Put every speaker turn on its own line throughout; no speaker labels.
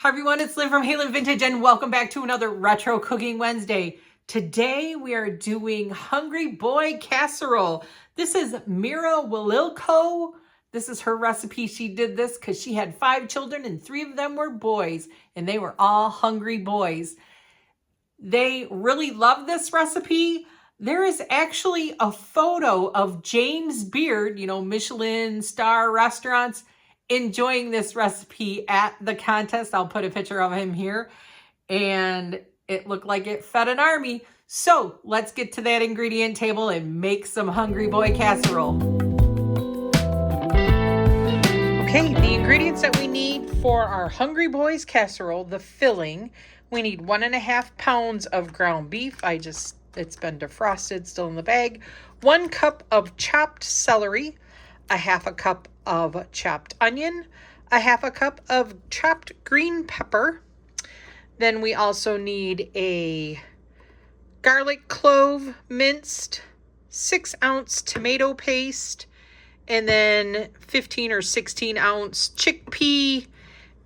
Hi everyone, it's Liv from Halen Vintage and welcome back to another Retro Cooking Wednesday. Today we are doing Hungry Boy Casserole. This is Mira Wililko. This is her recipe. She did this because she had 5 children and 3 of them were boys and they were all hungry boys. They really love this recipe. There is actually a photo of James Beard, Michelin star restaurants, enjoying this recipe at the contest. I'll put a picture of him here. And it looked like it fed an army. So let's get to that ingredient table and make some Hungry Boy Casserole. Okay, the ingredients that we need for our Hungry Boys Casserole, the filling, we need 1.5 pounds of ground beef. It's been defrosted, still in the bag. 1 cup of chopped celery, 1/2 cup of chopped onion, 1/2 cup of chopped green pepper. Then we also need a garlic clove minced, 6-ounce tomato paste, and then 15 or 16-ounce chickpea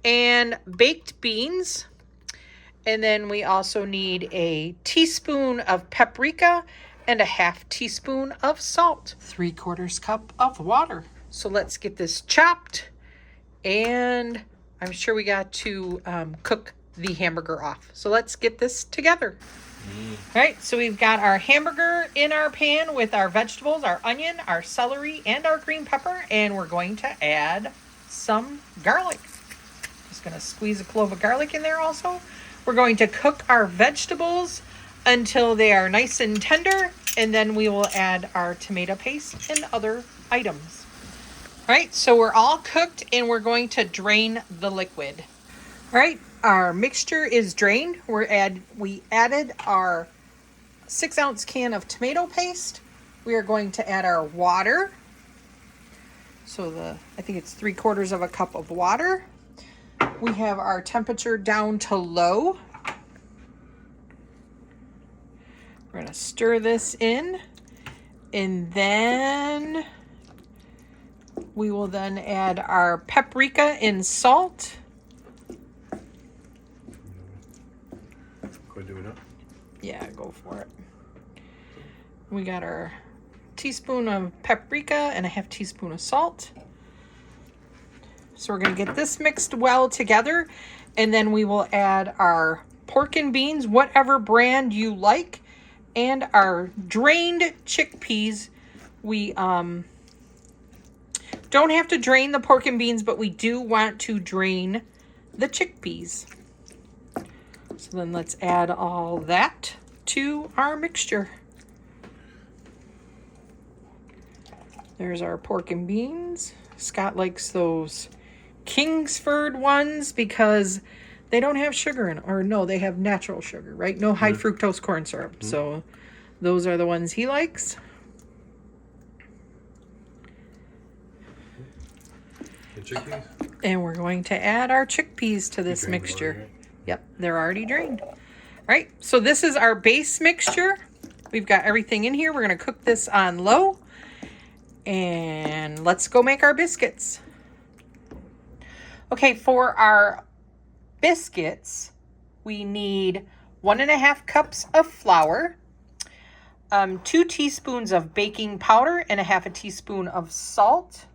and baked beans. And then we also need a teaspoon of paprika and 1/2 teaspoon of salt, 3/4 cup of water. So let's get this chopped, and I'm sure we got to cook the hamburger off. So let's get this together. All right, so we've got our hamburger in our pan with our vegetables, our onion, our celery, and our green pepper, and we're going to add some garlic. Just gonna squeeze a clove of garlic in there also. We're going to cook our vegetables until they are nice and tender, and then we will add our tomato paste and other items. All right, so we're all cooked and we're going to drain the liquid. All right, our mixture is drained. We added our 6-ounce can of tomato paste. We are going to add our water. So I think it's 3/4 cup of water. We have our temperature down to low. We're gonna stir this in, and then we will then add our paprika and salt.
Go do it up.
Yeah, go for it. We got our teaspoon of paprika and 1/2 teaspoon of salt. So we're gonna get this mixed well together, and then we will add our pork and beans, whatever brand you like, and our drained chickpeas. We don't have to drain the pork and beans, but we do want to drain the chickpeas. So then let's add all that to our mixture. There's our pork and beans. Scott likes those Kingsford ones because they don't have sugar in, or no, they have natural sugar, right? No high fructose corn syrup. So those are the ones he likes.
The chickpeas?
And we're going to add our chickpeas to this mixture.
Already, right?
Yep, they're already drained. All right, so this is our base mixture. We've got everything in here. We're gonna cook this on low. And let's go make our biscuits. Okay, for our biscuits, we need 1.5 cups of flour, 2 teaspoons of baking powder, and 1/2 teaspoon of salt.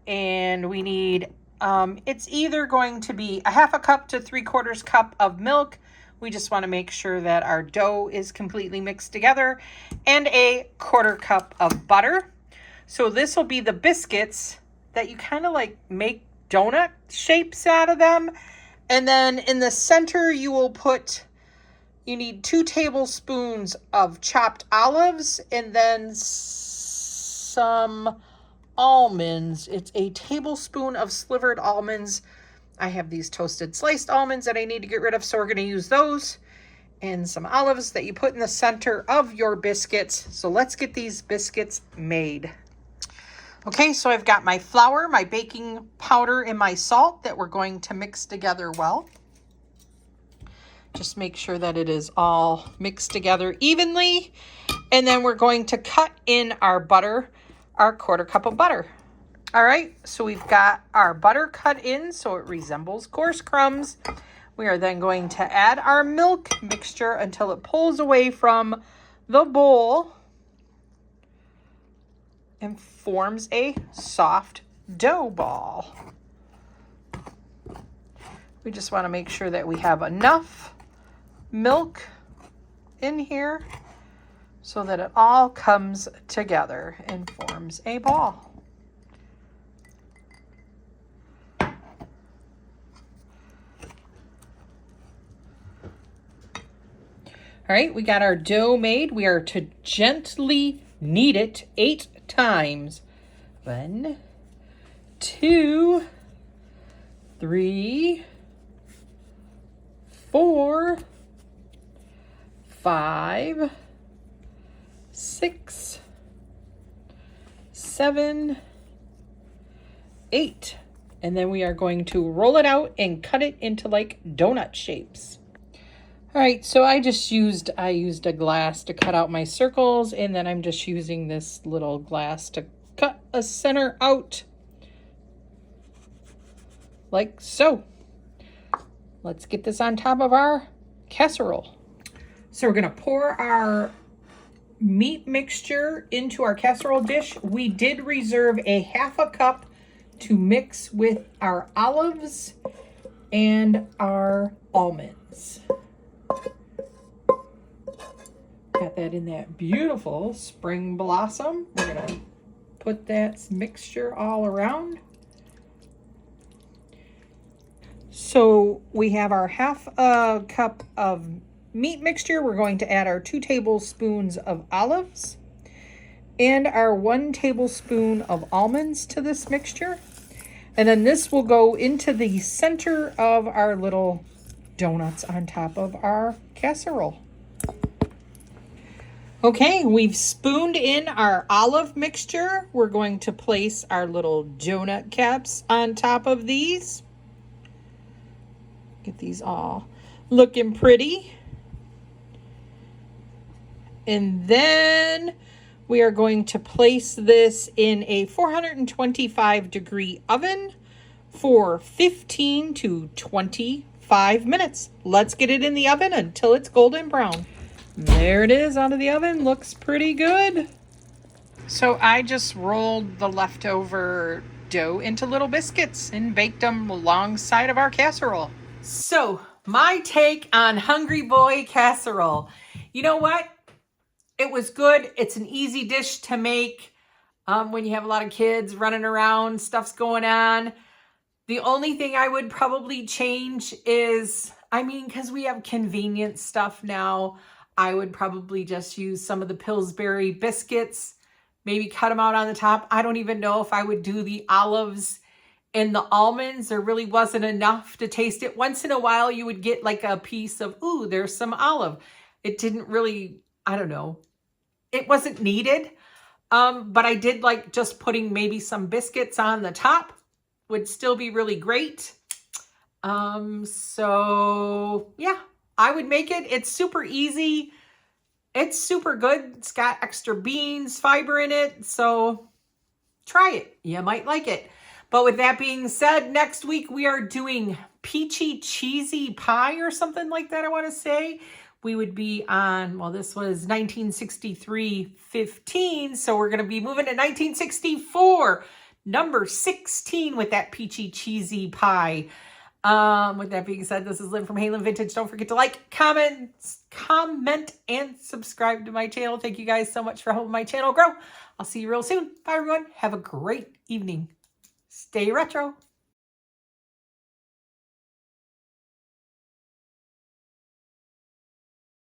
And we need, it's either going to be 1/2 cup to 3/4 cup of milk. We just want to make sure that our dough is completely mixed together, and 1/4 cup of butter. So this will be the biscuits that you kind of like make donut shapes out of them. And then in the center, you need 2 tablespoons of chopped olives and then some almonds. It's a tablespoon of slivered almonds. I have these toasted sliced almonds that I need to get rid of, so we're going to use those. And some olives that you put in the center of your biscuits. So let's get these biscuits made. Okay, so I've got my flour, my baking powder, and my salt that we're going to mix together well. Just make sure that it is all mixed together evenly. And then we're going to cut in our butter, our 1/4 cup of butter. All right, so we've got our butter cut in so it resembles coarse crumbs. We are then going to add our milk mixture until it pulls away from the bowl and forms a soft dough ball. We just want to make sure that we have enough milk in here so that it all comes together and forms a ball. All right, we got our dough made. We are to gently knead it 8 times. 1, 2, 3, 4, 5, 6, 7, 8. And then we are going to roll it out and cut it into like donut shapes. All right, so I used a glass to cut out my circles, and then I'm just using this little glass to cut a center out like so. Let's get this on top of our casserole. So we're gonna pour our meat mixture into our casserole dish. We did reserve a 1/2 cup to mix with our olives and our almonds. Got that in that beautiful spring blossom. We're gonna put that mixture all around. So we have our 1/2 cup of meat mixture. We're going to add our 2 tablespoons of olives and our 1 tablespoon of almonds to this mixture. And then this will go into the center of our little donuts on top of our casserole. Okay, we've spooned in our olive mixture. We're going to place our little donut caps on top of these. Get these all looking pretty. And then we are going to place this in a 425-degree oven for 15 to 25 minutes. Let's get it in the oven until it's golden brown. There it is out of the oven. Looks pretty good. So I just rolled the leftover dough into little biscuits and baked them alongside of our casserole. So my take on Hungry Boy Casserole. You know what? It was good. It's an easy dish to make when you have a lot of kids running around, stuff's going on. The only thing I would probably change is, because we have convenient stuff now, I would probably just use some of the Pillsbury biscuits, maybe cut them out on the top. I don't even know if I would do the olives and the almonds. There really wasn't enough to taste it. Once in a while, you would get like a piece of, ooh, there's some olive. It didn't really, I don't know. It wasn't needed. But I did like just putting maybe some biscuits on the top would still be really great. So yeah, I would make it. It's super easy. It's super good. It's got extra beans, fiber in it. So try it. You might like it. But with that being said, next week we are doing peachy cheesy pie or something like that, I want to say. We would be on, well, this was 1963-15. So we're going to be moving to 1964, number 16 with that peachy cheesy pie. With that being said, this is Lynn from Halen Vintage. Don't forget to like, comment, and subscribe to my channel. Thank you guys so much for helping my channel grow. I'll see you real soon. Bye, everyone. Have a great evening. Stay retro.